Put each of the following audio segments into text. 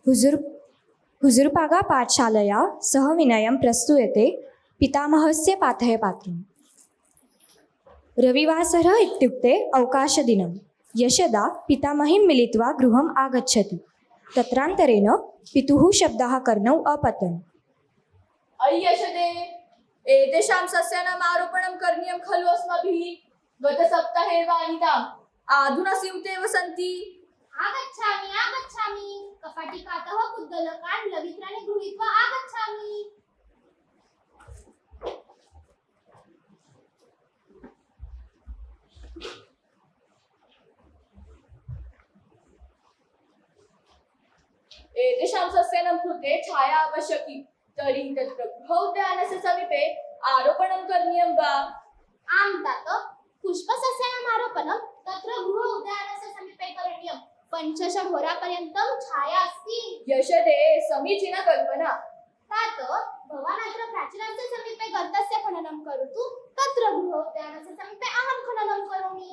हुजूर हुजूरपागा पाठशालया सह विनयं प्रस्तूयते पितामहस्य पाथेयपात्रम्। रविवासरः इत्युक्ते अवकाशदिनं। यशदा पितामहीं मिलित्वा गृहम् आगच्छति। तत्रान्तरेण पितुः शब्दः कर्णौ अपतन्। अयि यशदे, एतेषां सस्यानाम् आरोपणं करणीयं खलु अस्माभिः। गतसप्ताहे एव आनीताम्, अधुना स्यूतेव सन्ति। आगच्छामि कपाटिकातः कुद्दलकान् लवित्राणि गृहीत्वा आगच्छामि। एतेषां सस्यानां कृते छाया आवश्यकी, तर्हि तत्र गृहोद्यानस्य समीपे आरोपणं करणीयं वा? आं तात, पुष्पसस्यानाम् आरोपणं तत्र गृहोद्यानस्य समीपे करणीयं। 5 होरापर्यन्तं छाया अस्ति। यशदे, समीचीना कल्पना। तात, भवान् अत्र प्राचीनस्य समीपे गर्तस्य खननं करोतु, तत्र गृहोद्यानस्य समीपे अहं खननं करोमि।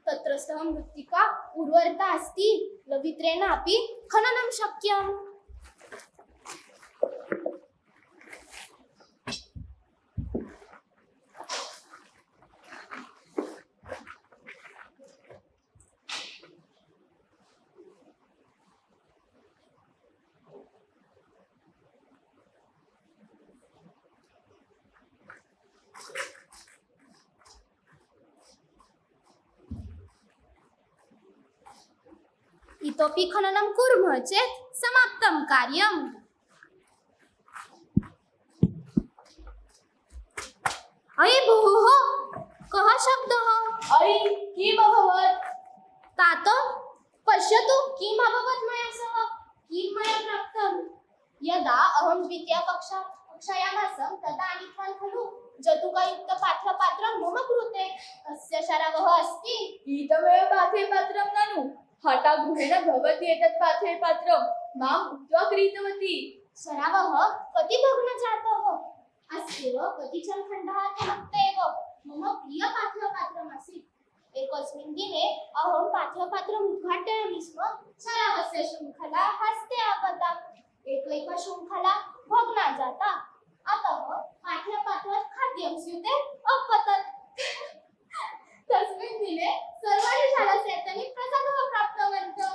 तत्रस्थः मृत्तिका उर्वरता अस्ति, लवित्रेण अपि खननं शक्यम्। इतोपि खननं कुर्मः चेत् समाप्तं कार्यम्। अयि भोः, कः शब्दः? अयि, किम् अभवत्? तात, पश्यतु किम् अभवत् मया सह, किं मया प्राप्तं। यदा अहं द्वितीयकक्षायाम् आसं तदा आनीतवान् खलु जतुकयुक्तपाथ्यपात्रं मम कृते। अस्य शरावः अस्ति। इदमेव पाथेयपात्रं ननु। हठागृहेण भवती एतत् पाथेयपात्रं माम् उक्त्वा क्रीतवती। शरावः कति भग्नजातः, अस्यैव कतिचन खण्डः त्यक्तः एव। मम प्रियपाथेयपात्रमासीत्। एकस्मिन् दिने अहं पाथेयपात्रम् उद्घाटयामि स्म, शरावस्य शृङ्खला हस्ते आपता। एकैका शृङ्खला भग्ना जाता, अतः पाथेयपात्रात् खाद्यं स्यूते अपतत्। तस्मिन् दिने सर्वाणि शालास्येतानि प्रसादः प्राप्तवन्तः।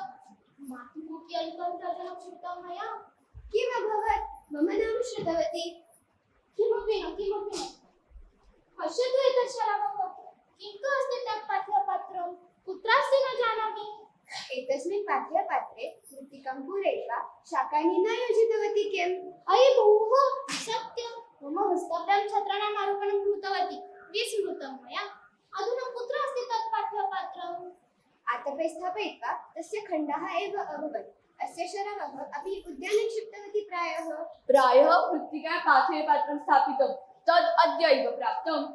मातुः कियन्तं तदनं श्रुतं मया। किम् अभवत्? मम नाम श्रुतवती। किमपि न। पश्यतु एतत् शरावः। किन्तु अस्ति तत् पाथेयपात्रं, कुत्र अस्ति न जानामि। एतस्मिन् पाथेयपात्रे मृत्तिकां पूरयित्वा शाकानि न योजितवती किम्? अयि भोः, सत्यं, मम हस्ताभ्यां छत्राणाम् आरोपणं कृतवती, विस्मृतं मया। अधुना कुत्र अस्ति तत् पाथेयपात्रम्? आतपे स्थापयित्वा तस्य खण्डः एव अभवत्। अस्य शरावः अपि उद्याने क्षिप्तवती प्रायः। प्रायः मृत्तिकायां पाथेयपात्रं स्थापितं, तद् अद्यैव प्राप्तम्।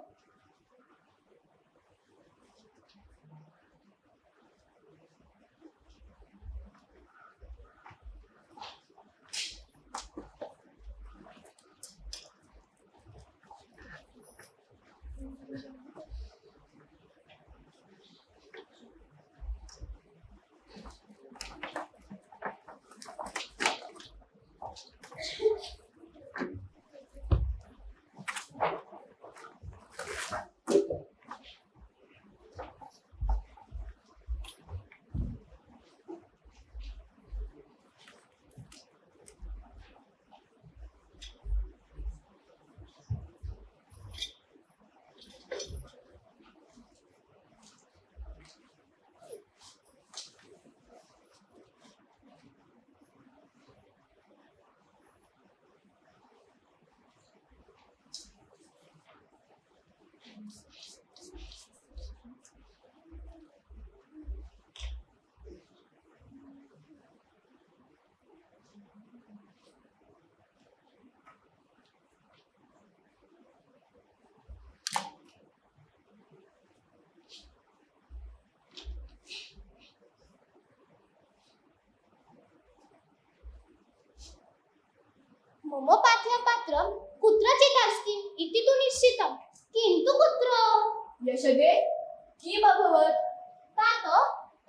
मम पाथेयपात्रं कुत्रचित् अस्ति इति तु निश्चितं, किन्तु कुत्र? यशदे, किम् अभवत्? तात,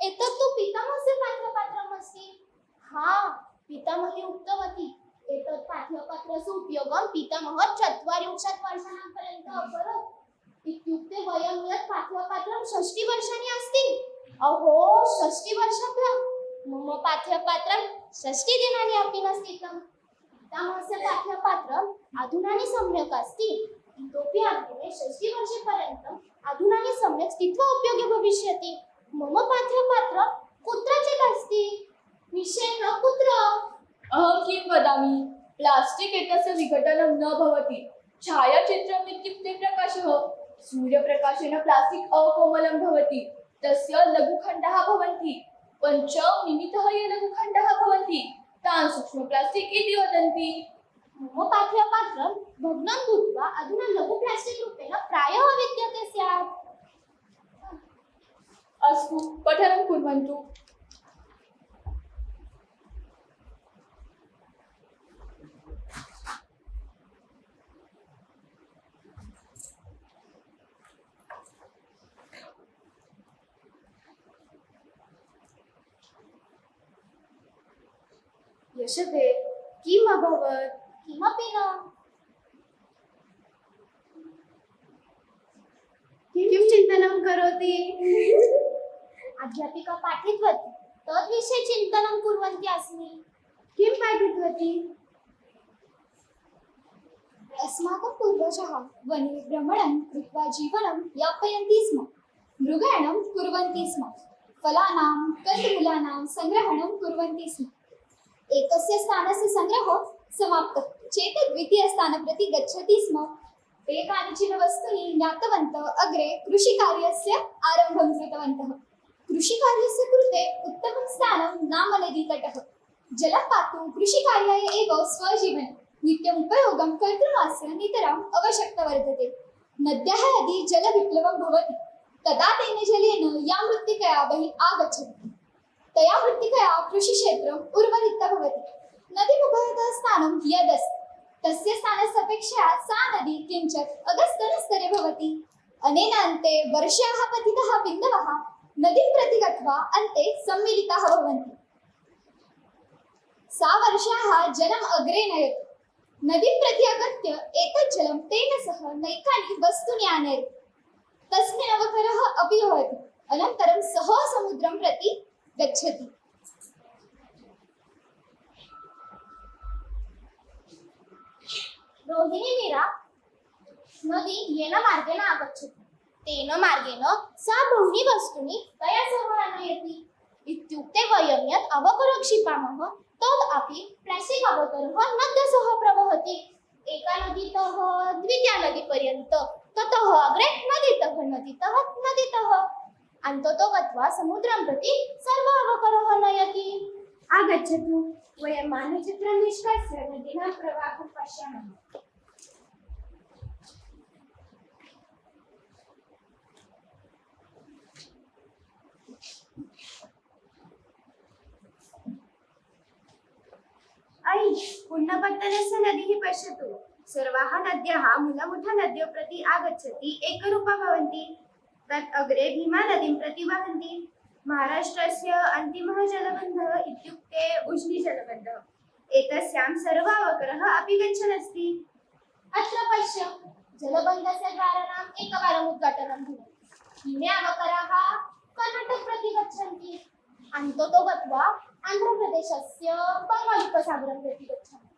एतत् तु पितामहस्य पाथेयपात्रम् अस्ति? हा, पितामही उक्तवती एतत् पाठ्यपत्रस्य उपयोगं पितामहः 40 वर्षाणां पर्यन्तम् अकरोत्। इत्युक्ते वयं यत् पाठ्यपत्रं 60 वर्षाणि अस्ति। अहो, 60 वर्षेभ्यः मम पाठ्यपत्रं 60 दिनानि अपि न स्थितम्। पितामहस्य पाठ्यपत्रम् अधुनानि सम्यक् अस्ति। इतोपि अग्रे 60 वर्षपर्यन्तम् अधुनानि सम्यक् स्थित्वा उपयोगे भविष्यति। मम पाठ्यपत्रं कुत्रचित् अस्ति, निश्चयेन कुत्र? अहं किं वदामि, प्लास्टिक् एतस्य विघटनं न भवति। छायाचित्रम् इत्युक्ते प्रकाशः। सूर्यप्रकाशेन प्लास्टिक् अकोमलं भवति, तस्य लघुखण्डाः भवन्ति। पञ्चमिमितः ये लघुखण्डाः भवन्ति तान् सूक्ष्म प्लास्टिक् इति वदन्ति। मम पाठ्यपत्रं भग्नं भूत्वा अधुना लघु प्लास्टिक् रूपेण प्रायः विद्यते स्यात्। अस्तु, पठनं कुर्वन्तु। यशते, किम् अभवत्? किमपि न। किं चिन्तनं करोति? अध्यापिका पाठितवती, तद्विषये चिन्तनं कुर्वन्ती अस्मि। किं पाठितवती? अस्माकं पूर्वजाः वने भ्रमणं कृत्वा जीवनं यापयन्ति स्म। मृगाणां कुर्वन्ति स्म। फलानां कन्दमूलानां सङ्ग्रहणं कुर्वन्ति स्म। एकस्य स्थानस्य सङ्ग्रहः समाप्तः चेत् द्वितीयस्थानं प्रति गच्छति स्म। ते कानिचन वस्तूनि ज्ञातवन्तः, अग्रे कृषिकार्यस्य आरम्भं कृतवन्तः। कृषिकार्यस्य कृते उत्तमं स्थानं नाम नदीतटः। जलं पातुं कृषिकार्याय एव स्वजीवने नित्यम् उपयोगं कर्तुमास्य नितराम् आवश्यकता वर्तते। नद्याः यदि जलविप्लवं भवति तदा तेन जलेन या मृत्तिका बहिः आगच्छति तया मृत्तिकया कृषिक्षेत्रम् उर्वरिता भवति। नदीमुभयतः स्थानं यदस्ति तस्य स्थानस्य अपेक्षया सा नदी किञ्चित् अधस्तनस्तरे भवति। अनेन अन्ते वर्षाः पतिताः बिन्दवः नदीं प्रति गत्वा अन्ते सम्मिलिताः भवन्ति। सा वर्षाः जलम् अग्रे नयति। नदीं प्रति आगत्य एतत् जलं तेन सह नैकानि वस्तूनि आनयति। तस्मिन् अवकरः अपि भवति। अनन्तरं सः समुद्रं प्रति गच्छति। रोहिणी मीरा नदी येन मार्गेण आगच्छति। तेन मार्गेण सा बहूनि वस्तूनि तया सह आनयति। इत्युक्ते वयं यत् अवकरं क्षिपामः तद् अपि प्लास्टिक् अवकरः नद्या सह प्रवहति। एका नदीतः द्वितीया नदीपर्यन्तं, ततः अग्रे नदीतः अन्ततो गत्वा समुद्रं प्रति सर्वः अवकरः नयति। आगच्छतु, वयं मानचित्रं निष्कास्य नदीनां प्रवाहं पश्यामः। ऐ, पुण्यपत्तनस्य नदीः पश्यतु। सर्वाः नद्यः मूलभूतनद्योः प्रति आगच्छति एकरूपा भवन्ति। तत् अग्रे भीमा नदीं प्रति वहन्ति। महाराष्ट्रस्य अन्तिमः जलबन्धः इत्युक्ते उजनी जलबन्धः। एतस्यां सर्वावकरः अपि गच्छन् अस्ति। अत्र पश्य, जलबन्धस्य द्वाराणाम् एकवारम् उद्घाटनं भवति। इमे अवकराः कर्णाटक प्रति गच्छन्ति। अन्ततो गत्वा आन्ध्रप्रदेशस्य बङ्गालोपसागरं प्रति गच्छन्ति।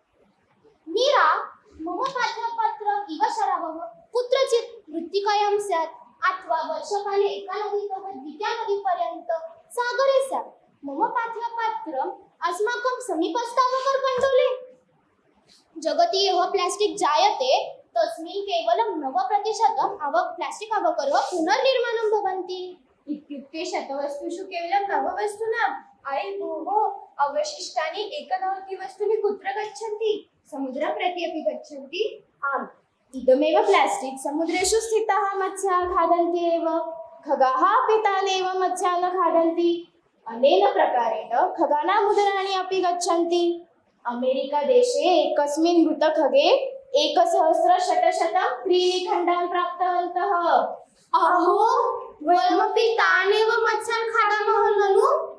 मीरा, मम पाठ्यपत्रम् इव सरावः कुत्रचित् मृत्तिकायां स्यात् अथवा वर्षकाले एका नदीतः द्वितीया नदीपर्यन्तं सागरे स्यात्। मम पाठ्यपत्रम् अस्माकं समीपस्थावकरकण्डोले। जगति यः प्लास्टिक् जायते तस्मिन् केवलं 9% प्लास्टिक् अवकरः पुनर्निर्माणं भवन्ति। इत्युक्ते शतवस्तुषु केवलं नववस्तूनां। ऐ भोः, अवशिष्टानि 91 वस्तूनि कुत्र गच्छन्ति? समुद्रं प्रति अपि गच्छन्ति। आम्, इदमेव प्लास्टिक् समुद्रेषु स्थिताः मत्स्याः खादन्ति एव। खगाः अपि तानेव मत्स्यान् खादन्ति। अनेन प्रकारेण खगानां उदराणि अपि गच्छन्ति। अमेरिकादेशे एकस्मिन् मृतखगे 1600 खण्डान् प्राप्तवन्तः। अहो, वयमपि तानेव मत्स्यान् खादामः ननु?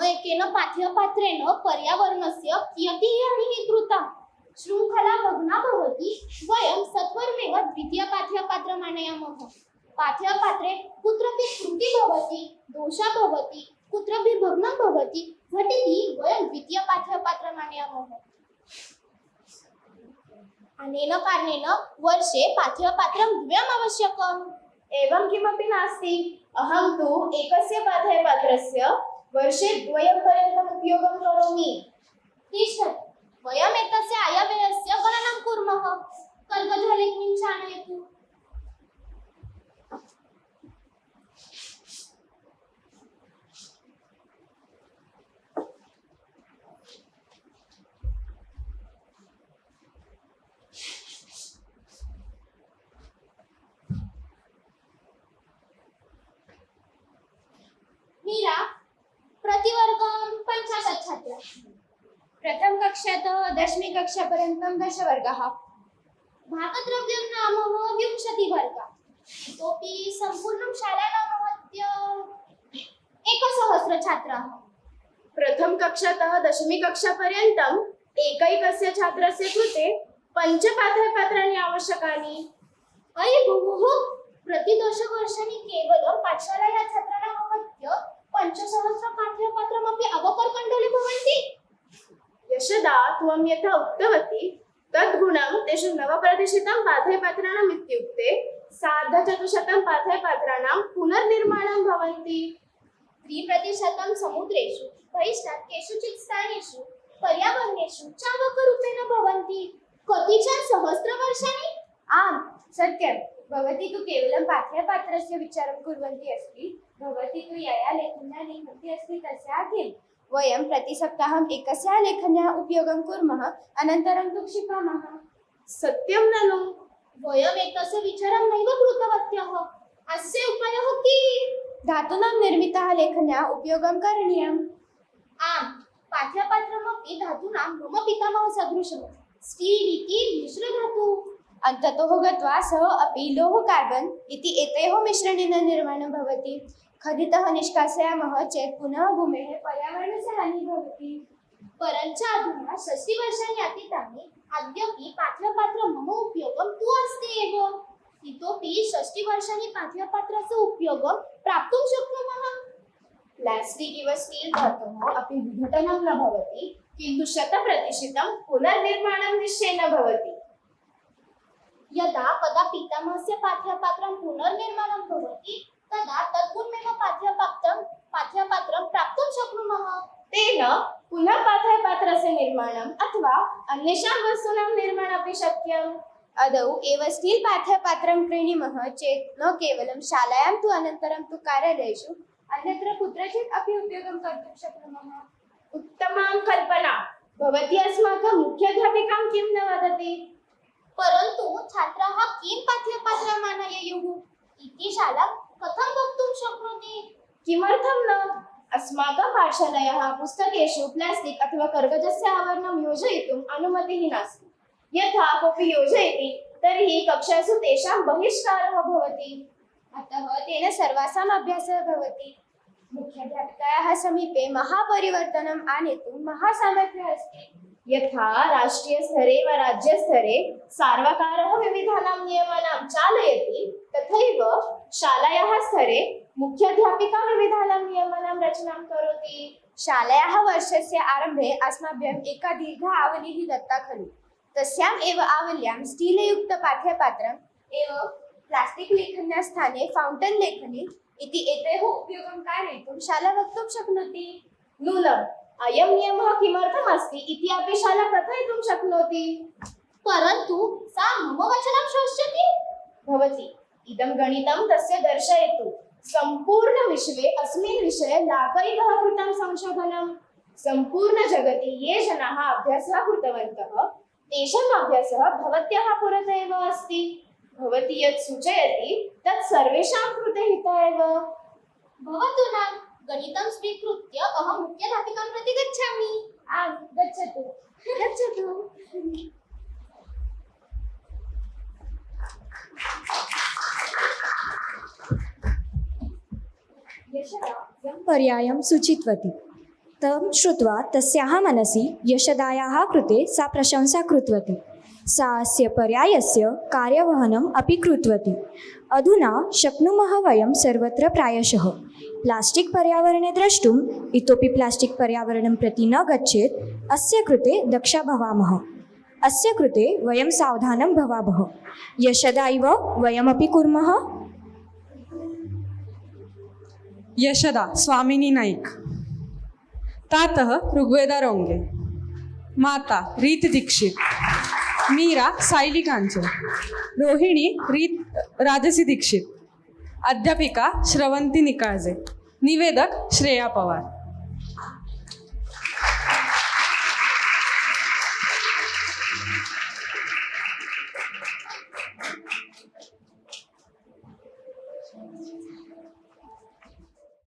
एकेन पाठ्यपात्रेण पर्यावरणस्य कियती हानिः कृता शृङ्खला भग्ना भवति वयं सत्वरमेव द्वितीयपाठ्यपात्रम् आनयामः पाठ्यपात्रे कुत्रपि त्रुटिः भवति दोषः भवति कुत्रपि भग्नं भवति झटिति वयं द्वितीयपाठ्यपात्रम् आनयामः अनेन कारणेन वर्षे पाठ्यपात्रं द्वयम् आवश्यकम् एवं किमपि नास्ति अहं तु एकस्य पाठ्यपात्रस्य वर्षे द्वयं पर्यन्तम् उपयोगं करोमि तिष्ठतु वयम् एतस्य आयव्ययस्य गणनां कुर्मः कर्गजलेखनीं चालयतु मीरा प्रतिवर्गं 50 छात्राः प्रथम कक्षातः 10वी कक्षापर्यन्तं 10 वर्गाः भागद्रव्यं नाम 20 वर्गाः इतोपि सम्पूर्णं शालानामहत्य 1000 छात्राः प्रथम कक्षातः 10वी कक्षापर्यन्तम् एकैकस्य छात्रस्य कृते 5 पाठ्यपात्राणि आवश्यकानि अयि भोः प्रतिदोषवर्षाणि केवलं पाठशालायाः छात्राणाम् आहत्य 500 पाठ्यपात्रमपि अवकरकण्डोले भवन्ति यशदा त्वं यथा उक्तवती तद्गुणं तेषु 9% पाठ्यपात्राणाम् इत्युक्ते 4,400 पाठ्यपात्राणां पुनर्निर्माणं भवन्ति 3% समुद्रेषु बहिष्टात् केषुचित् स्थानेषु पर्यावरणेषु चावकरूपेण भवन्ति कति च सहस्रवर्षाणि आम् सत्यं भवती तु केवलं पाठ्यपात्रस्य विचारं कुर्वन्ती अस्ति भवती तु यया लेखन्या लिखन्ती अस्ति तस्याः किम् वयं प्रतिसप्ताहम् एकस्याः लेखन्याः उपयोगं कुर्मः अनन्तरं तु क्षिपामः सत्यं ननु वयम् एतस्य विचारं नैव कृतवत्यः अस्य उपायः किम् धातूनां निर्मिताः लेखन्याः उपयोगं करणीयम् आम् पाठ्यपात्रमपि धातूनां मम पितामहसदृशः स्टील् इति मिश्रधातुः अन्ततोः गत्वा सः अपि लोह कार्बन् इति एतयोः मिश्रणेन निर्माणं भवति खदितः निष्कासयामः चेत् पुनः भूमेः पर्यावरणस्य हानिः भवति परञ्च अधुना 60 वर्षाणि अतीतानि अद्यापि पाठ्यपात्रं मम उपयोगं तु अस्ति एव इतोपि 60 वर्षाणि पाठ्यपात्रस्य उपयोगं प्राप्तुं शक्नुमः प्लास्टिक् इव स्टील् धातोः अपि विघटनं न भवति किन्तु 100% पुनर्निर्माणं निश्चयेन भवति यदा कदा पितामहस्य पाठ्यपात्रं पुनर्निर्माणं भवति तदा तद्गुणमेव पाठ्यपात्रं प्राप्तुं शक्नुमः तेन पुनः पाठ्यपात्रस्य निर्माणम् अथवा अन्येषां वस्तूनां निर्माणमपि शक्यम् आदौ एव स्टील् पाठ्यपात्रं क्रीणीमः चेत् न केवलं शालायां तु अनन्तरं तु कार्यालयेषु अन्यत्र कुत्रचित् अपि उपयोगं कर्तुं शक्नुमः उत्तमां कल्पना भवती अस्माकं मुख्याध्यापिकां किं न वदति परन्तु छात्राः किं पाठ्यपात्रम् आनयेयुः इति शाला कथं वक्तुं शक्नोति किमर्थं न अस्माकं पाठशालायाः पुस्तकेषु प्लास्टिक् अथवा कर्गजस्य आवरणं योजयितुम् अनुमतिः नास्ति यथा कोऽपि योजयति तर्हि कक्षासु तेषां बहिष्कारः भवति अतः तेन सर्वासाम् अभ्यासः भवति मुख्याध्यापिकायाः समीपे महापरिवर्तनम् आनेतुं महासामर्थ्यम् अस्ति यथा राष्ट्रीयस्तरे वा राज्यस्तरे सर्वकारः विविधानां नियमानां चालयति तथैव शालायाः स्तरे मुख्याध्यापिका विविधानां नियमानां रचनां करोति शालायाः वर्षस्य आरम्भे अस्माभ्यम् एका दीर्घा आवलिः दत्ता खलु तस्याम् एव आवल्यां स्टीलयुक्तपाठ्यपात्रम् एव प्लास्टिक् लेखन्या स्थाने फौण्टन् लेखनी इति एतयोः उपयोगं कारयितुं शाला वक्तुं शक्नोति नूनम् अयं नियमः किमर्थम् अस्ति इति अपि शाला कथयितुं शक्नोति परन्तु सा मम वचनं श्रोष्यति भवती इदं गणितं तस्य दर्शयतु सम्पूर्णविश्वे अस्मिन् विषये लाभैः कृतं संशोधनं सम्पूर्णजगति ये जनाः अभ्यासः कृतवन्तः तेषाम् अभ्यासः भवत्याः पुरतः एव अस्ति भवती यत् सूचयति तत् सर्वेषां कृते हितः एव भवतु न गणितं स्वीकृत्य अहं मुख्याध्यापिकां प्रति गच्छामि आम् गच्छतु गच्छतु पर्यायं सूचितवती तं श्रुत्वा तस्याः मनसि यशदायाः कृते सा प्रशंसा कृतवती। सा अस्य पर्यायस्य कार्यवहनम् अपि कृतवती। अधुना शक्नुमः वयं सर्वत्र प्रायशः प्लास्टिक् पर्यावरणे द्रष्टुम् इतोपि प्लास्टिक् पर्यावरणं प्रति न गच्छेत् अस्य कृते दक्षा भवामः। अस्य कृते वयं सावधानं भवामः। यशदा इव वयमपि कुर्मः। यशदा स्वामिनी नाईक, तातः ऋग्वेदा रोंगे, माता रीत दीक्षित, मीरा सायली कांचन, रोहिणी रीत राजसी दीक्षित, अध्यापिका श्रवंती निकाळजे, निवेदक श्रेया पवार.